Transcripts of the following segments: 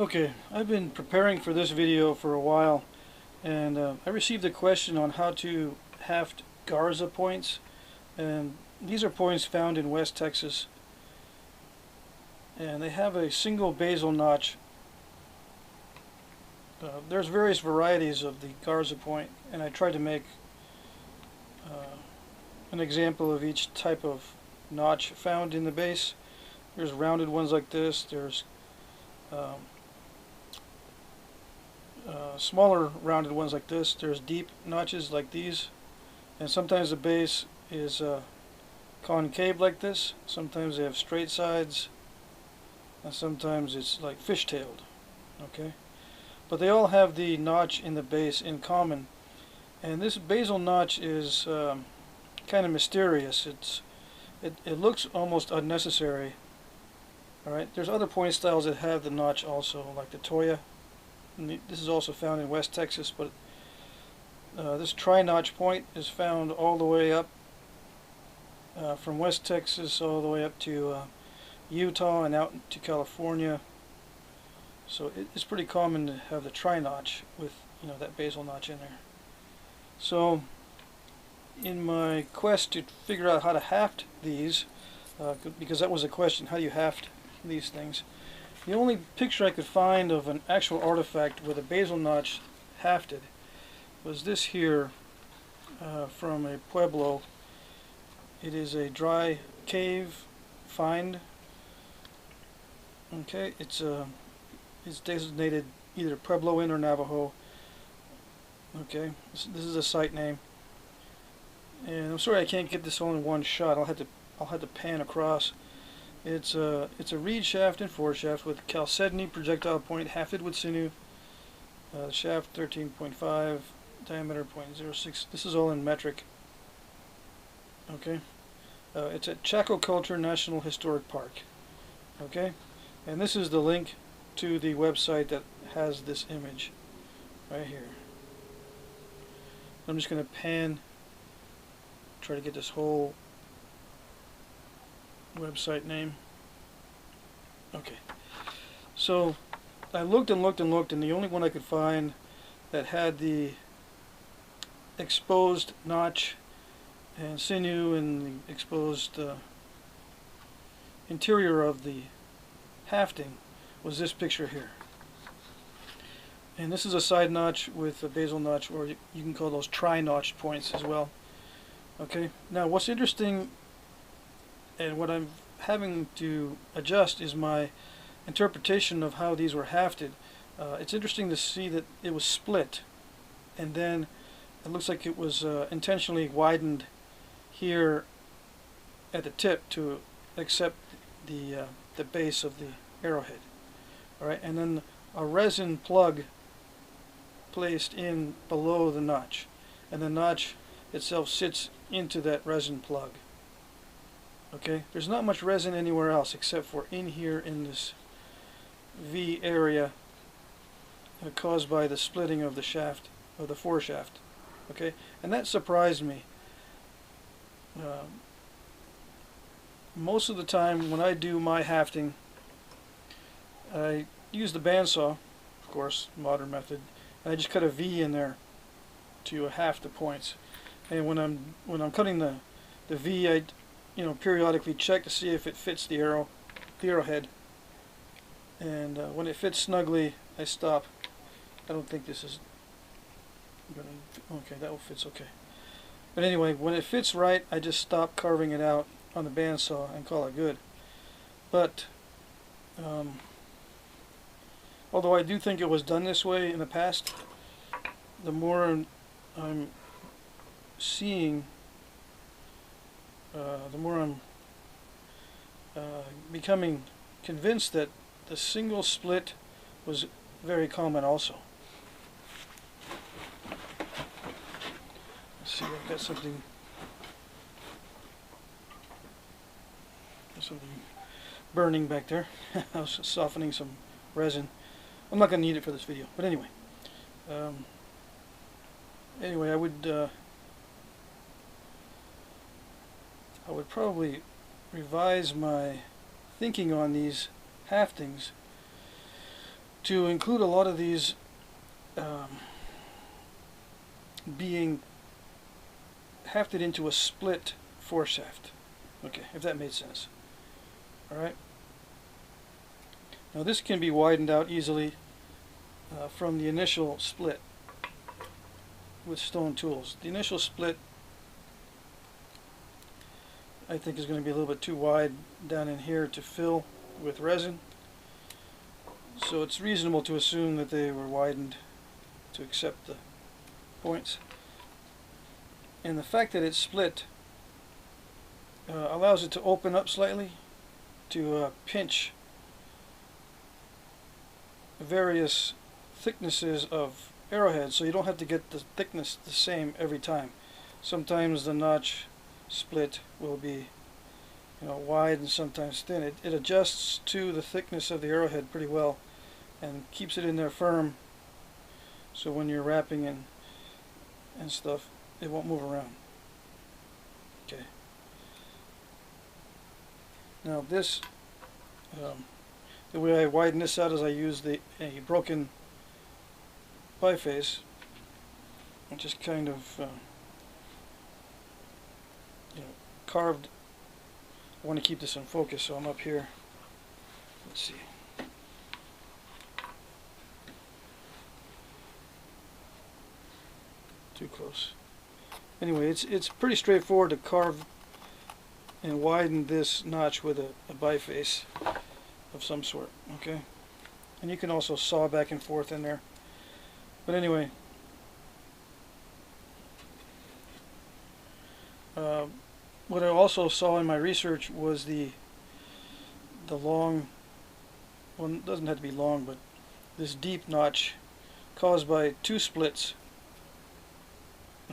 Okay, I've been preparing for this video for a while, and I received a question on how to haft Garza points, and these are points found in West Texas, and they have a single basal notch. There's various varieties of the Garza point, and I tried to make an example of each type of notch found in the base. There's rounded ones like this, there's smaller rounded ones like this, there's deep notches like these, and sometimes the base is concave like this, sometimes they have straight sides, and sometimes it's like fish-tailed. Okay, but they all have the notch in the base in common, and this basal notch is kind of mysterious. It looks almost unnecessary. Alright, there's other point styles that have the notch also, like the Toya. And this is also found in West Texas, but this tri-notch point is found all the way up from West Texas all the way up to Utah and out to California. So it's pretty common to have the tri-notch with, that basal notch in there. So in my quest to figure out how to haft these, because that was a question, how do you haft these things, the only picture I could find of an actual artifact with a basal notch hafted was this here from a pueblo. It is a dry cave find. Okay, it's designated either Puebloan or Navajo. Okay, this is a site name, and I'm sorry I can't get this all in one shot. I'll have to pan across. It's a reed shaft and foreshaft with chalcedony projectile point hafted with sinew. The shaft 13.5, diameter 0.06. This is all in metric. Okay, it's at Chaco Culture National Historic Park. Okay, and this is the link to the website that has this image right here. I'm just going to pan, try to get this whole website name. Okay, so I looked and looked and looked, and the only one I could find that had the exposed notch and sinew and the exposed interior of the hafting was this picture here. And this is a side notch with a basal notch, or you can call those tri-notched points as well. Okay, now what's interesting and what I'm having to adjust is my interpretation of how these were hafted. It's interesting to see that it was split, and then it looks like it was intentionally widened here at the tip to accept the base of the arrowhead. Alright, and then a resin plug placed in below the notch, and the notch itself sits into that resin plug. Okay, there's not much resin anywhere else except for in here in this V area caused by the splitting of the shaft, of the foreshaft. Okay, and that surprised me. Most of the time when I do my hafting, I use the bandsaw, of course, modern method, and I just cut a V in there to haft the points. And when I'm cutting the V, I periodically check to see if it fits the arrowhead, and when it fits snugly, I stop. I don't think this is gonna, okay, that fits okay. But anyway, when it fits right, I just stop carving it out on the bandsaw and call it good. But although I do think it was done this way in the past, the more I'm seeing, the more I'm becoming convinced that the single split was very common also. Let's see, I've got something burning back there. I was softening some resin. I'm not going to need it for this video, but anyway. Anyway, I would probably revise my thinking on these haftings to include a lot of these being hafted into a split foreshaft. Okay, if that made sense. Alright. Now this can be widened out easily from the initial split with stone tools. The initial split, I think, is going to be a little bit too wide down in here to fill with resin. So it's reasonable to assume that they were widened to accept the points. And the fact that it's split allows it to open up slightly to pinch various thicknesses of arrowheads, so you don't have to get the thickness the same every time. Sometimes the notch split will be, you know, wide and sometimes thin. It adjusts to the thickness of the arrowhead pretty well and keeps it in there firm, so when you're wrapping and stuff, it won't move around. Okay. Now this, the way I widen this out is I use a broken biface and just kind of you know, carved. I want to keep this in focus, so I'm up here. Let's see. Too close. Anyway, it's pretty straightforward to carve and widen this notch with a biface of some sort. Okay, and you can also saw back and forth in there. But anyway, what I also saw in my research was the long, well, it doesn't have to be long, but this deep notch caused by two splits.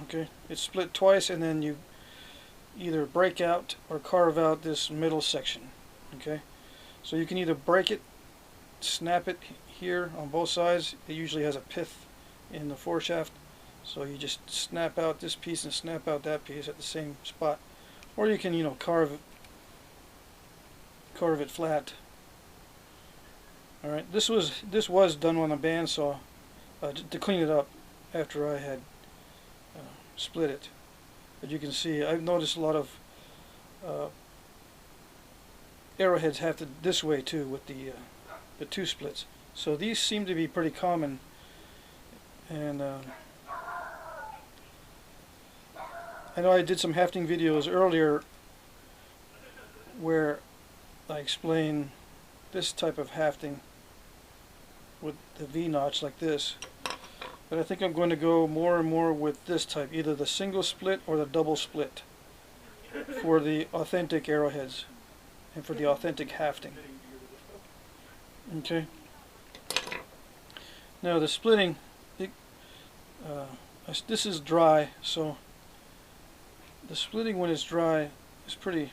Okay, it's split twice, and then you either break out or carve out this middle section. Okay, so you can either break it, snap it here on both sides. It usually has a pith in the foreshaft, so you just snap out this piece and snap out that piece at the same spot, or you can, you know, carve it flat. All right, this was done on a bandsaw to clean it up after I had split it. But you can see I've noticed a lot of arrowheads hafted this way too, with the two splits. So these seem to be pretty common, and I know I did some hafting videos earlier where I explain this type of hafting with the V-notch like this. But I think I'm going to go more and more with this type, either the single split or the double split, for the authentic arrowheads and for the authentic hafting. Okay. Now the splitting, this is dry, so the splitting when it's dry is pretty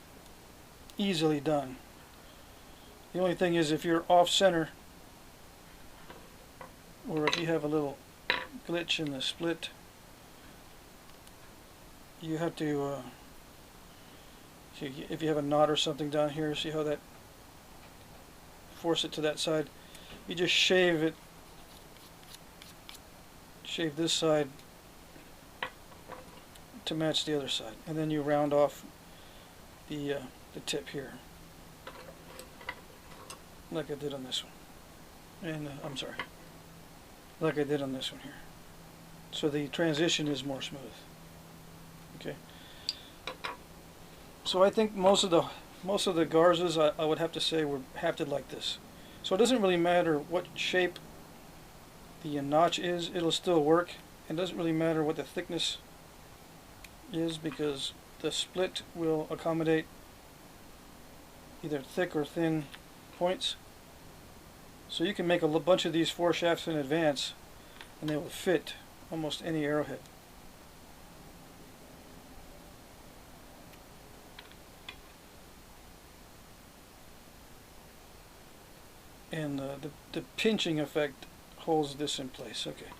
easily done. The only thing is, if you're off center, or if you have a little glitch in the split, you have to if you have a knot or something down here, see how that, force it to that side, you just shave this side to match the other side, and then you round off the tip here like I did on this one, and I'm sorry, like I did on this one here. So the transition is more smooth. Okay. So I think most of the Garzas, I would have to say, were hafted like this. So it doesn't really matter what shape the notch is, it'll still work. It doesn't really matter what the thickness is, because the split will accommodate either thick or thin points. So you can make a bunch of these foreshafts in advance, and they will fit almost any arrowhead. And the pinching effect holds this in place. Okay,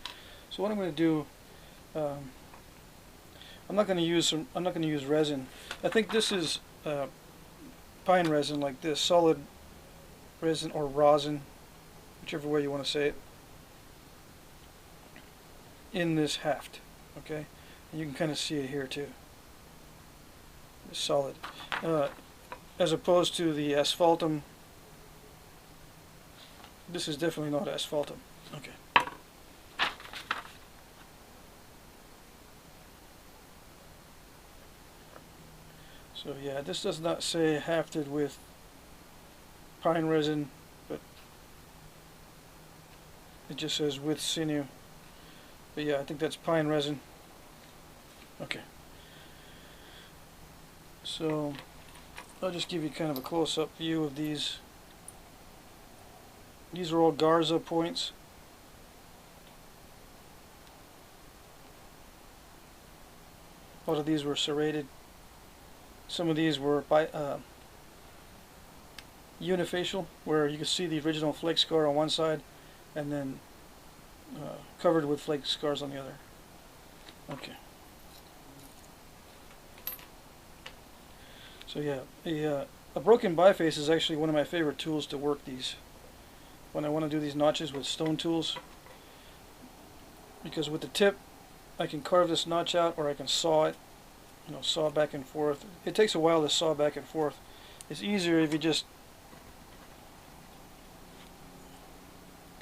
so what I'm going to do, I'm not going to use resin. I think this is pine resin, like this, solid resin or rosin. whichever way you want to say it, in this haft. Okay, and you can kind of see it here too. It's solid, as opposed to the asphaltum. This is definitely not asphaltum. Okay. So yeah, this does not say hafted with pine resin, but it just says with sinew. But yeah, I think that's pine resin. Okay. So I'll just give you kind of a close-up view of these. These are all Garza points. A lot of these were serrated. Some of these were unifacial, where you can see the original flake scar on one side and then covered with flake scars on the other. Okay. So yeah, a broken biface is actually one of my favorite tools to work these. When I want to do these notches with stone tools, because with the tip I can carve this notch out, or I can saw it, saw back and forth. It takes a while to saw back and forth. It's easier if you just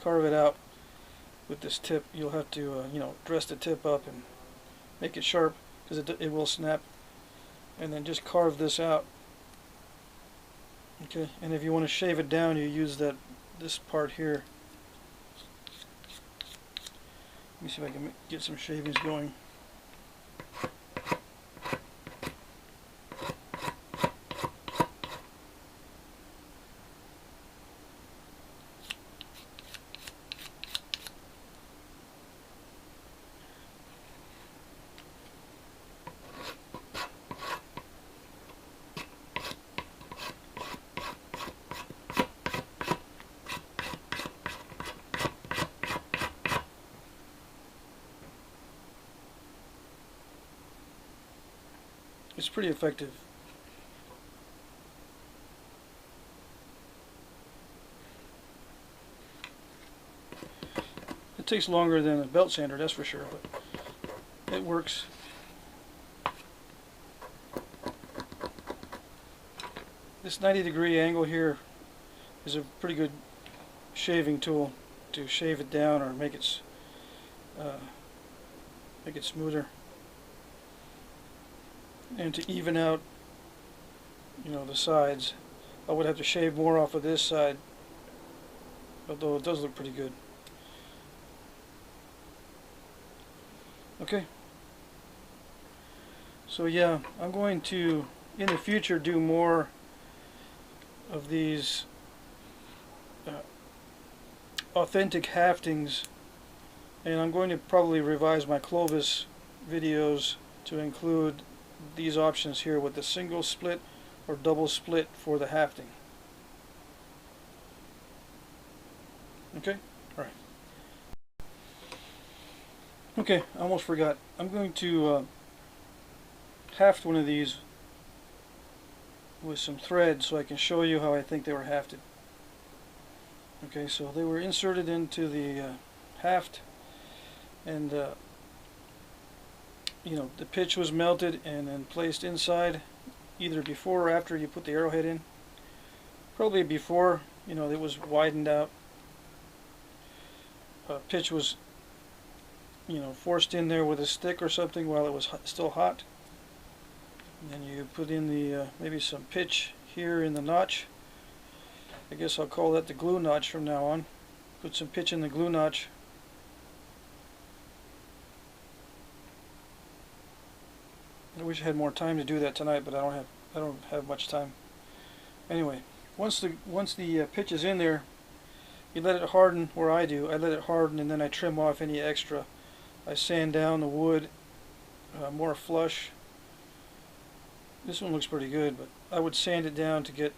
carve it out with this tip. You'll have to dress the tip up and make it sharp, because it will snap, and then just carve this out. Okay, and if you want to shave it down, you use this part here. Let me see if I can get some shavings going. It's pretty effective. It takes longer than a belt sander, that's for sure, but it works. This 90-degree angle here is a pretty good shaving tool to shave it down or make it smoother. And to even out, the sides. I would have to shave more off of this side, although it does look pretty good. Okay. So yeah, I'm going to, in the future, do more of these authentic haftings, and I'm going to probably revise my Clovis videos to include these options here with the single split or double split for the hafting. Okay? Alright. Okay, I almost forgot. I'm going to haft one of these with some thread so I can show you how I think they were hafted. Okay, so they were inserted into the haft, and the pitch was melted and then placed inside, either before or after you put the arrowhead in. Probably before, it was widened out. Pitch was, forced in there with a stick or something while it was still hot. And then you put in the maybe some pitch here in the notch. I guess I'll call that the glue notch from now on. Put some pitch in the glue notch. I wish I had more time to do that tonight, but I don't have much time. Anyway, once the pitch is in there, you let it harden, or I do. I let it harden, and then I trim off any extra. I sand down the wood more flush. This one looks pretty good, but I would sand it down to get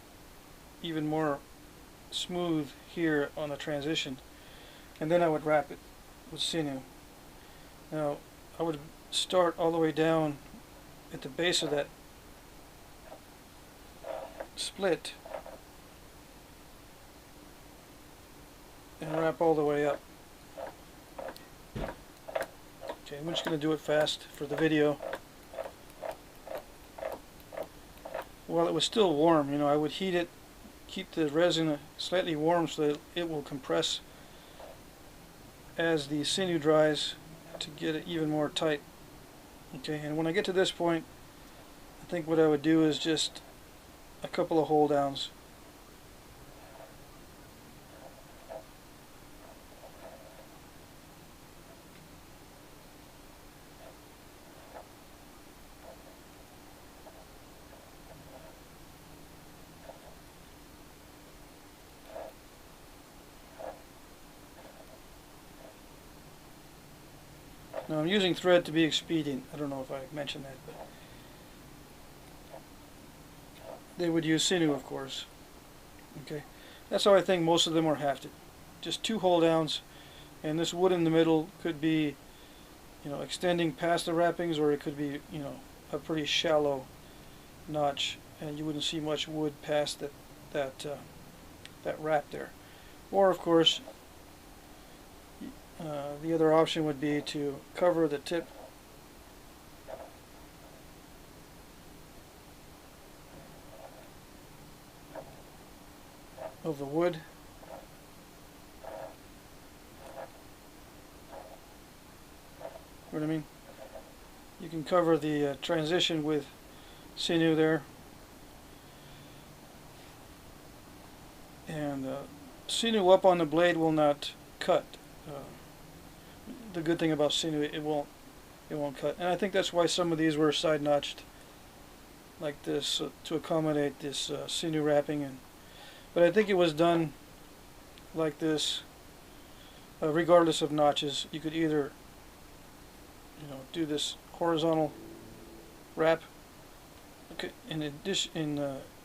even more smooth here on the transition, and then I would wrap it with sinew. Now I would start all the way down at the base of that split, and wrap all the way up. Okay, I'm just going to do it fast for the video. While it was still warm, you know, I would heat it, keep the resin slightly warm so that it will compress as the sinew dries to get it even more tight. Okay, and when I get to this point, I think what I would do is just a couple of hold downs. Now I'm using thread to be expedient. I don't know if I mentioned that, but they would use sinew, of course. Okay, that's how I think most of them are hafted. Just 2 hold downs, and this wood in the middle could be, you know, extending past the wrappings, or it could be, you know, a pretty shallow notch, and you wouldn't see much wood past that wrap there. Or, of course, the other option would be to cover the tip of the wood. What I mean? You can cover the transition with sinew there, and sinew up on the blade will not cut. The good thing about sinew, it won't cut, and I think that's why some of these were side notched like this to accommodate this sinew wrapping. But I think it was done like this, regardless of notches. You could either, you know, do this horizontal wrap, okay, in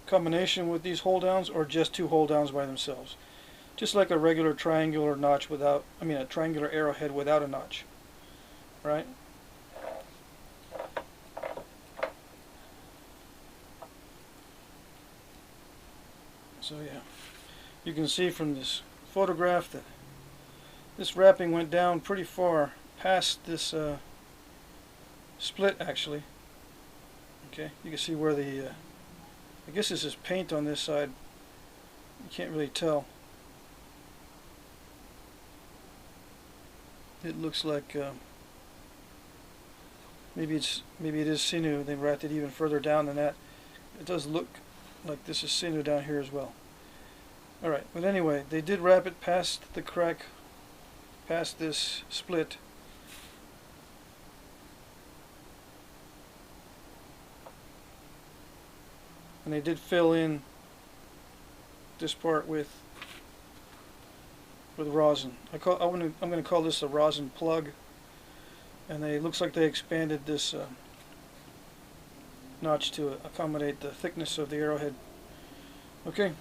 combination with these hold downs, or just 2 hold downs by themselves. Just like a regular triangular notch without, I mean a triangular arrowhead without a notch, right? So yeah, you can see from this photograph that this wrapping went down pretty far past this split, actually. Okay, you can see where the, I guess this is paint on this side. You can't really tell. It looks like maybe it is sinew. They wrapped it even further down than that. It does look like this is sinew down here as well. Alright, but anyway, they did wrap it past the crack, past this split. And they did fill in this part with rosin. I'm going to call this a rosin plug, and it looks like they expanded this notch to accommodate the thickness of the arrowhead. Okay.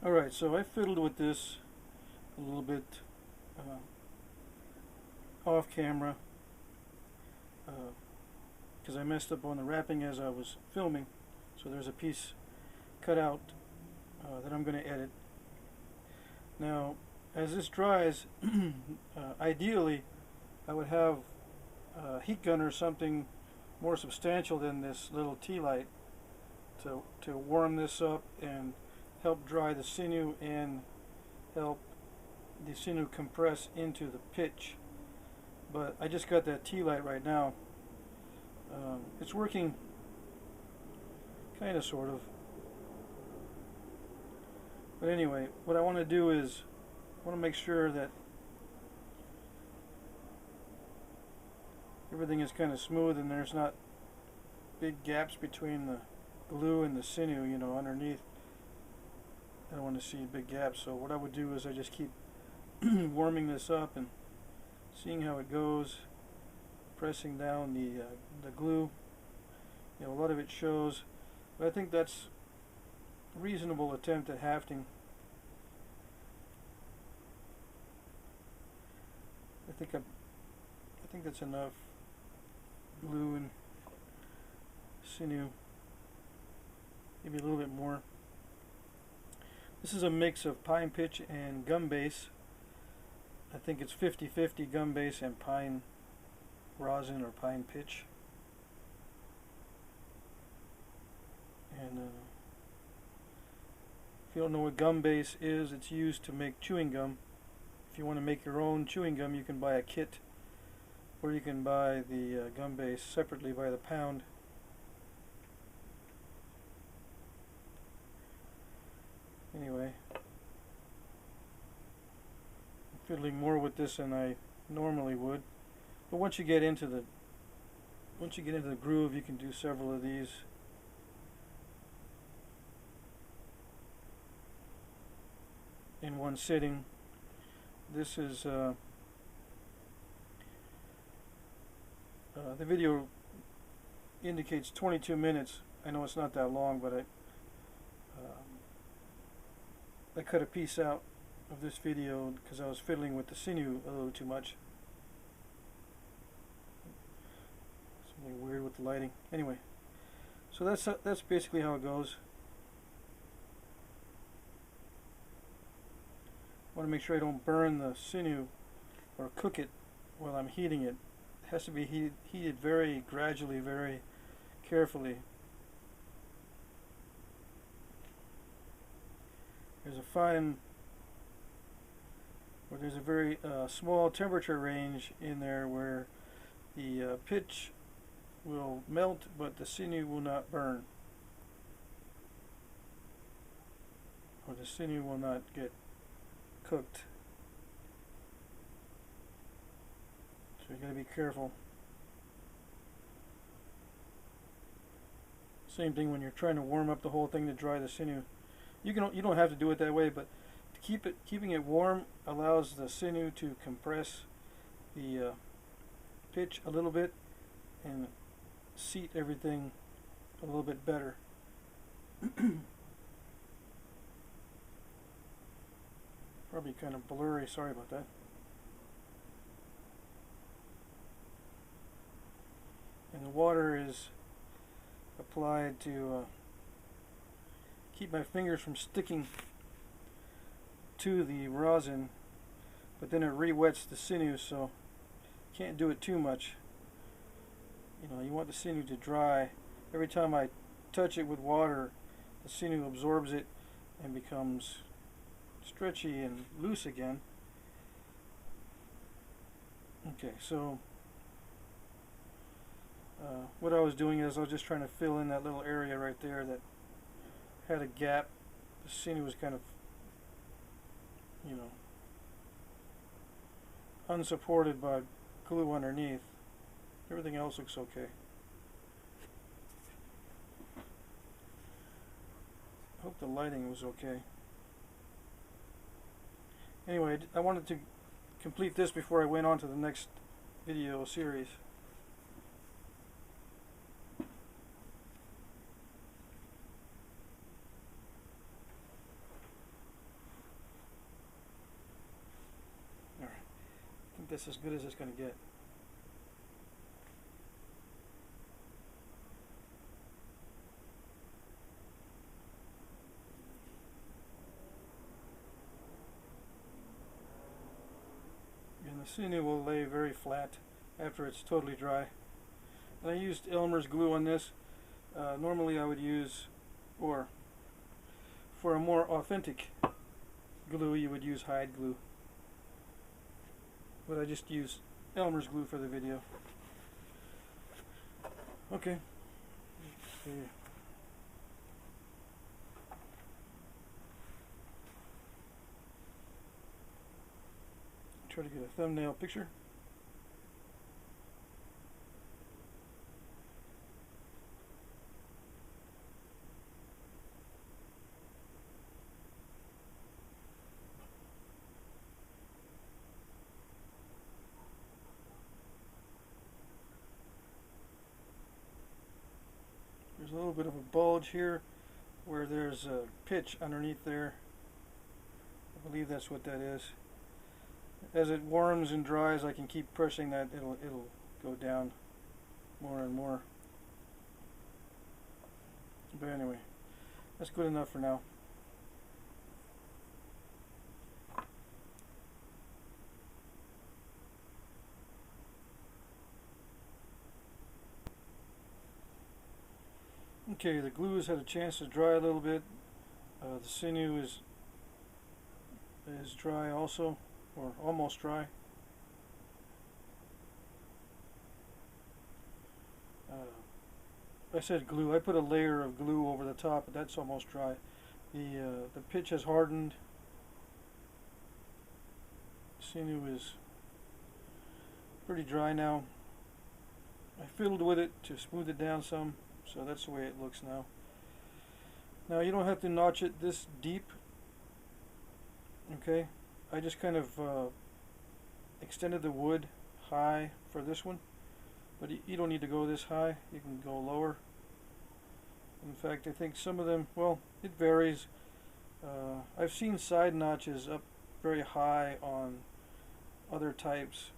Alright, so I fiddled with this a little bit off camera because I messed up on the wrapping as I was filming, so there's a piece cut out that I'm going to edit. Now as this dries, ideally I would have a heat gun or something more substantial than this little tea light to warm this up and help dry the sinew and help the sinew compress into the pitch. But I just got that tea light right now. It's working kind of, sort of. But anyway, what I want to do is I want to make sure that everything is kind of smooth and there's not big gaps between the glue and the sinew, you know, underneath. I don't want to see big gaps, so what I would do is I just keep warming this up and seeing how it goes, pressing down the glue. You know, a lot of it shows, but I think that's a reasonable attempt at hafting. I think that's enough glue and sinew, maybe a little bit more. This is a mix of pine pitch and gum base. I think it's 50-50 gum base and pine rosin or pine pitch. And if you don't know what gum base is, it's used to make chewing gum. If you want to make your own chewing gum, you can buy a kit, or you can buy the gum base separately by the pound. Anyway, I'm fiddling more with this than I normally would, but once you get into the groove, you can do several of these. In one sitting. This is the video indicates 22 minutes. I know it's not that long, but I cut a piece out of this video because I was fiddling with the sinew a little too much. Something weird with the lighting. Anyway, so that's basically how it goes. I want to make sure I don't burn the sinew or cook it while I'm heating it. It has to be heated very gradually, very carefully. There's a very small temperature range in there where the pitch will melt, but the sinew will not burn, or the sinew will not get cooked. So you gotta be careful. Same thing when you're trying to warm up the whole thing to dry the sinew. You don't have to do it that way, but keeping it warm allows the sinew to compress the pitch a little bit and seat everything a little bit better. Probably kind of blurry, sorry about that. And the water is applied to keep my fingers from sticking to the rosin, but then it re-wets the sinew, so can't do it too much. You know, you want the sinew to dry. Every time I touch it with water, the sinew absorbs it and becomes stretchy and loose again. Okay, so what I was doing is I was just trying to fill in that little area right there that had a gap. The sinew was kind of, you know, unsupported by glue underneath. Everything else looks okay. I hope the lighting was okay. Anyway, I wanted to complete this before I went on to the next video series. this as good as it's going to get. And the Sinew will lay very flat after it's totally dry. And I used Elmer's glue on this. Normally I would use, or for a more authentic glue, you would use hide glue. But I just use Elmer's glue for the video. Okay. Let's see. Try to get a thumbnail picture. There's a little bit of a bulge here where there's a pitch underneath there. I believe that's what that is. As it warms and dries, I can keep pressing that. It'll go down more and more. But anyway, that's good enough for now. Okay, the glue has had a chance to dry a little bit. The Sinew is dry also, or almost dry. I said glue. I put a layer of glue over the top, but that's almost dry. The pitch has hardened. Sinew is pretty dry now. I fiddled with it to smooth it down some, so that's the way it looks now. Now you don't have to notch it this deep. Okay, I just kind of extended the wood high for this one, but you don't need to go this high. You can go lower. In fact, I think some of them, well, it varies. I've seen side notches up very high on other types,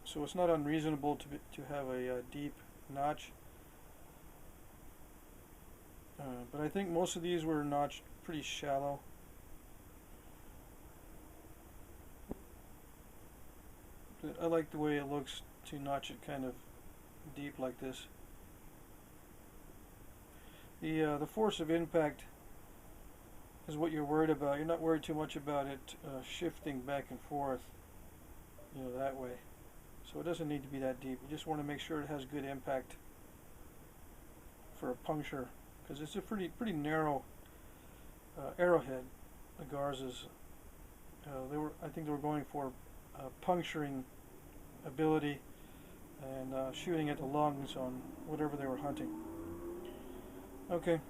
so it's not unreasonable to have a deep notch. But I think most of these were notched pretty shallow. But I like the way it looks to notch it kind of deep like this. The force of impact is what you're worried about. You're not worried too much about it shifting back and forth, you know, that way. So it doesn't need to be that deep. You just want to make sure it has good impact for a puncture, because it's a pretty narrow arrowhead. The Garzas, I think they were going for puncturing ability and shooting at the lungs on whatever they were hunting. Okay.